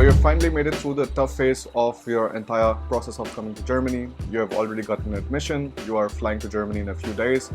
you've finally made it through the tough phase of your entire process of coming to Germany. You have already gotten admission, you are flying to Germany in a few days,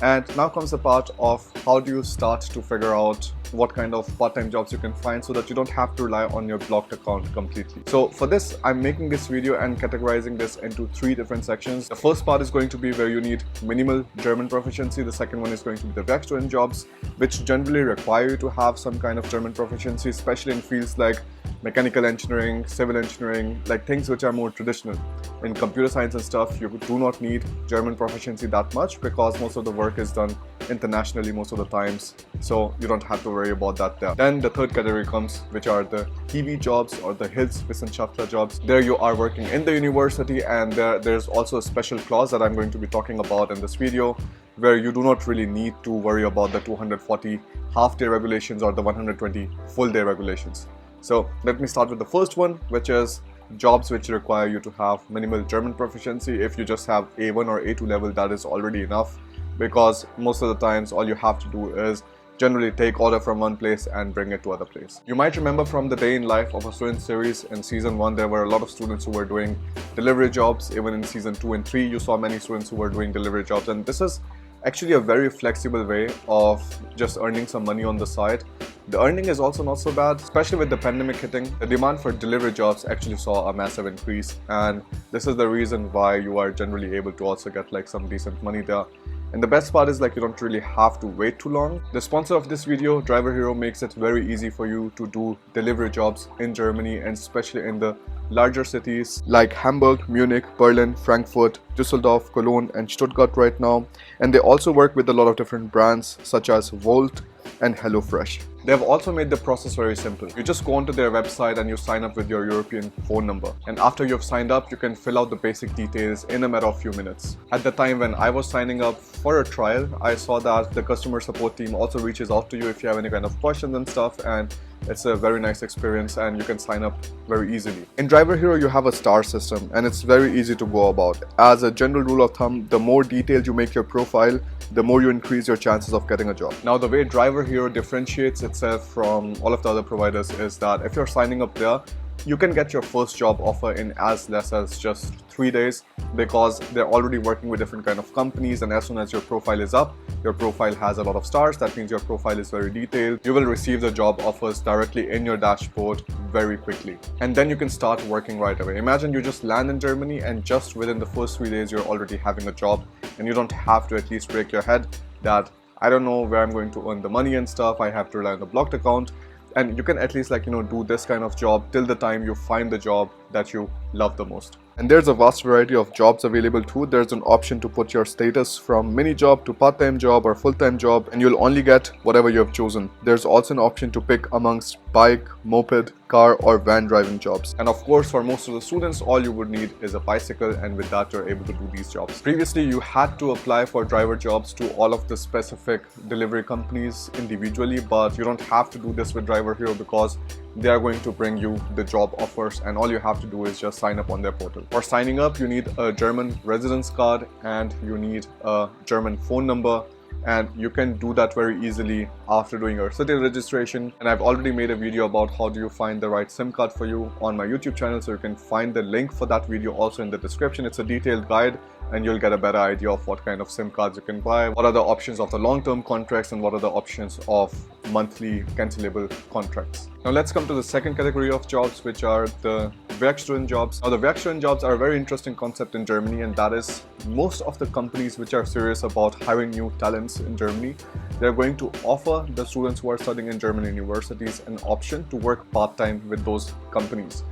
and now comes the part of how do you start to figure out what kind of part-time jobs you can find so that you don't have to rely on your blocked account completely. So for this, I'm making this video and categorizing this into 3 different sections. The first part is going to be where you need minimal German proficiency. The second one is going to be the Werkstudent jobs, which generally require you to have some kind of German proficiency, especially in fields like mechanical engineering, civil engineering, like things which are more traditional. In computer science and stuff, you do not need German proficiency that much because most of the work is done internationally most of the times, so you don't have to worry about that there. Then the third category comes, which are the Hiwi jobs or the Hilfswissenschaftler jobs. There you are working in the university, and there's also a special clause that I'm going to be talking about in this video, where you do not really need to worry about the 240 half-day regulations or the 120 full-day regulations. So let me start with the first one, which is jobs which require you to have minimal German proficiency. If you just have A1 or A2 level, that is already enough, because most of the times all you have to do is generally take order from one place and bring it to other place. You might remember from the Day in Life of a Student series in season 1, there were a lot of students who were doing delivery jobs. Even in season 2 and 3, you saw many students who were doing delivery jobs, and this is actually a very flexible way of just earning some money on the side. The earning is also not so bad, especially with the pandemic hitting. The demand for delivery jobs actually saw a massive increase, and this is the reason why you are generally able to also get like some decent money there. And the best part is like you don't really have to wait too long. The sponsor of this video, Driver Hero, makes it very easy for you to do delivery jobs in Germany, and especially in the larger cities like Hamburg, Munich, Berlin, Frankfurt, Düsseldorf, Cologne and Stuttgart right now. And they also work with a lot of different brands such as Volt and HelloFresh. They have also made the process very simple. You just go onto their website and you sign up with your European phone number. And after you've signed up, you can fill out the basic details in a matter of few minutes. At the time when I was signing up for a trial, I saw that the customer support team also reaches out to you if you have any kind of questions and stuff, and it's a very nice experience and you can sign up very easily. In Driver Hero, you have a star system and it's very easy to go about. As a general rule of thumb, the more detailed you make your profile, the more you increase your chances of getting a job. Now, the way Driver Hero differentiates itself from all of the other providers is that if you're signing up there, you can get your first job offer in as less as just 3 days, because they're already working with different kind of companies, and as soon as your profile is up, your profile has a lot of stars. That means your profile is very detailed. You will receive the job offers directly in your dashboard very quickly, and then you can start working right away. Imagine you just land in Germany and just within the first 3 days you're already having a job, and you don't have to at least break your head that I don't know where I'm going to earn the money and stuff, I have to rely on the blocked account. And you can at least do this kind of job till the time you find the job that you love the most. And there's a vast variety of jobs available too. There's an option to put your status from mini job to part-time job or full-time job, and you'll only get whatever you have chosen. There's also an option to pick amongst bike, moped, car or van driving jobs. And of course, for most of the students, all you would need is a bicycle, and with that you're able to do these jobs. Previously, you had to apply for driver jobs to all of the specific delivery companies individually, but you don't have to do this with Driver Hero because they are going to bring you the job offers, and all you have to do is just sign up on their portal. For signing up, you need a German residence card and you need a German phone number, and you can do that very easily after doing your city registration. And I've already made a video about how do you find the right SIM card for you on my YouTube channel, so you can find the link for that video also in the description. It's a detailed guide and you'll get a better idea of what kind of SIM cards you can buy, what are the options of the long-term contracts, and what are the options of monthly cancelable contracts. Now let's come to the second category of jobs, which are the Werkstudent jobs. Now the Werkstudent jobs are a very interesting concept in Germany, and that is most of the companies which are serious about hiring new talents in Germany, they're going to offer the students who are studying in German universities an option to work part-time with those companies.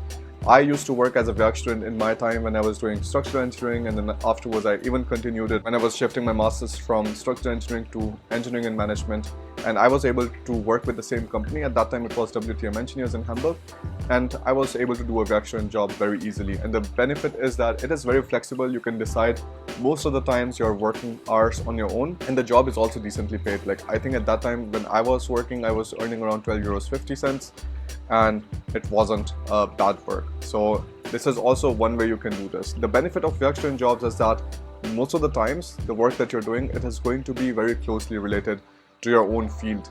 I used to work as a Werkstudent in my time when I was doing structural engineering, and then afterwards I even continued it when I was shifting my masters from structural engineering to engineering and management, and I was able to work with the same company. At that time it was WTM Engineers in Hamburg, and I was able to do a Werkstudent job very easily. And the benefit is that it is very flexible. You can decide most of the times your working hours on your own, and the job is also decently paid. Like, I think at that time when I was working, I was earning around 12.50 euros, and it wasn't bad work. So this is also one way you can do this. The benefit of Werkstudent jobs is that most of the times the work that you're doing, it is going to be very closely related to your own field.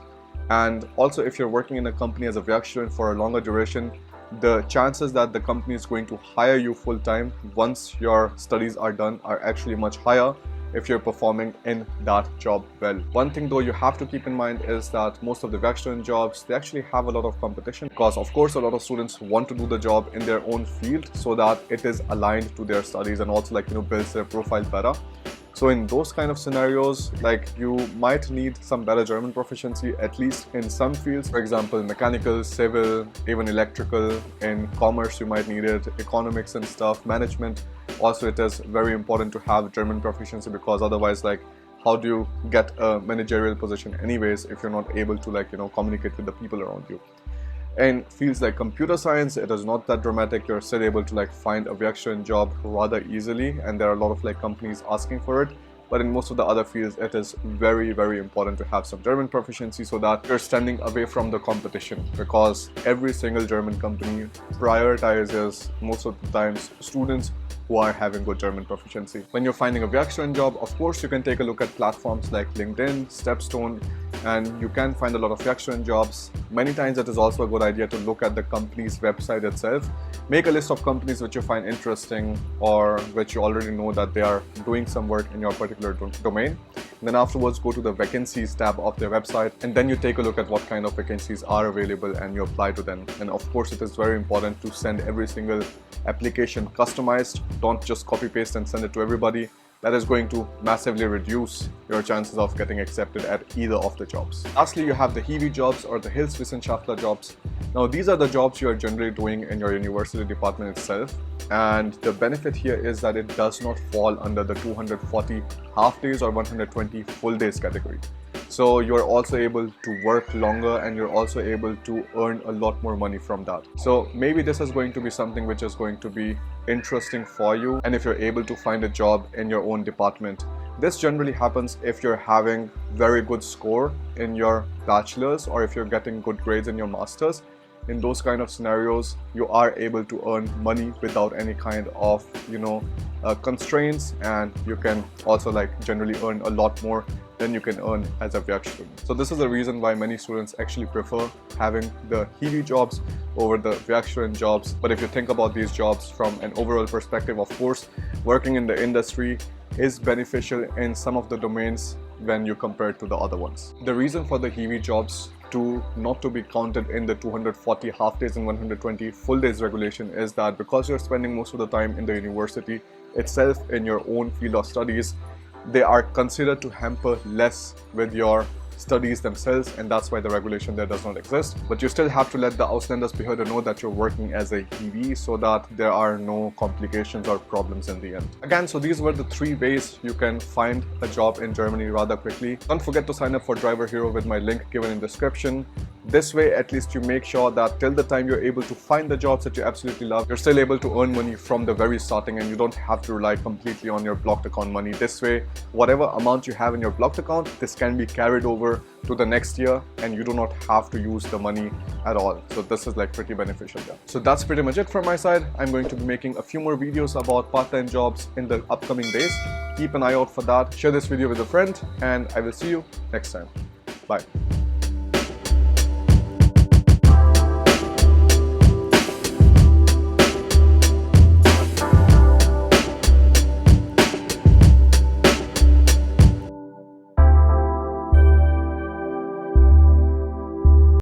And also, if you're working in a company as a Werkstudent for a longer duration, the chances that the company is going to hire you full-time once your studies are done are actually much higher if you're performing in that job well. One thing though you have to keep in mind is that most of the Vextron jobs, they actually have a lot of competition, because of course a lot of students want to do the job in their own field so that it is aligned to their studies and also builds their profile better. So in those kind of scenarios, you might need some better German proficiency, at least in some fields. For example, mechanical, civil, even electrical. In commerce, you might need it, economics and stuff, management. Also, it is very important to have German proficiency, because otherwise, how do you get a managerial position anyways if you're not able to communicate with the people around you? In fields like computer science, it is not that dramatic. You're still able to find a Vextron job rather easily, and there are a lot of companies asking for it. But in most of the other fields, it is very, very important to have some German proficiency so that you're standing away from the competition, because every single German company prioritizes most of the times students who are having good German proficiency. When you're finding a Vextron job, of course, you can take a look at platforms like LinkedIn, Stepstone, and you can find a lot of Vextron jobs. Many times it is also a good idea to look at the company's website itself. Make a list of companies which you find interesting or which you already know that they are doing some work in your particular domain. And then afterwards go to the vacancies tab of their website, and then you take a look at what kind of vacancies are available and you apply to them. And of course, it is very important to send every single application customized. Don't just copy paste and send it to everybody. That is going to massively reduce your chances of getting accepted at either of the jobs. Lastly, you have the Hiwi jobs or the Hilfswissenschaftler jobs. Now, these are the jobs you are generally doing in your university department itself. And the benefit here is that it does not fall under the 240 half days or 120 full days category. So you're also able to work longer, and you're also able to earn a lot more money from that. So maybe this is going to be something which is going to be interesting for you. And if you're able to find a job in your own department, this generally happens if you're having very good score in your bachelor's or if you're getting good grades in your master's. In those kind of scenarios, you are able to earn money without any kind of constraints, and you can also generally earn a lot more than you can earn as a Vextron. So this is the reason why many students actually prefer having the Hiwi jobs over the Vextron jobs. But if you think about these jobs from an overall perspective, of course, working in the industry is beneficial in some of the domains when you compare it to the other ones. The reason for the Hiwi jobs not to be counted in the 240 half days and 120 full days regulation is that because you're spending most of the time in the university itself in your own field of studies, they are considered to hamper less with your studies themselves, and that's why the regulation there does not exist. But you still have to let the Ausländersbehörde know that you're working as a Hiwi so that there are no complications or problems in the end. Again, so these were the 3 ways you can find a job in Germany rather quickly. Don't forget to sign up for Driver Hero with my link given in description. This way, at least you make sure that till the time you're able to find the jobs that you absolutely love, you're still able to earn money from the very starting, and you don't have to rely completely on your blocked account money. This way, whatever amount you have in your blocked account, this can be carried over to the next year, and you do not have to use the money at all. So this is pretty beneficial there. So that's pretty much it from my side. I'm going to be making a few more videos about part-time jobs in the upcoming days. Keep an eye out for that. Share this video with a friend, and I will see you next time. Bye.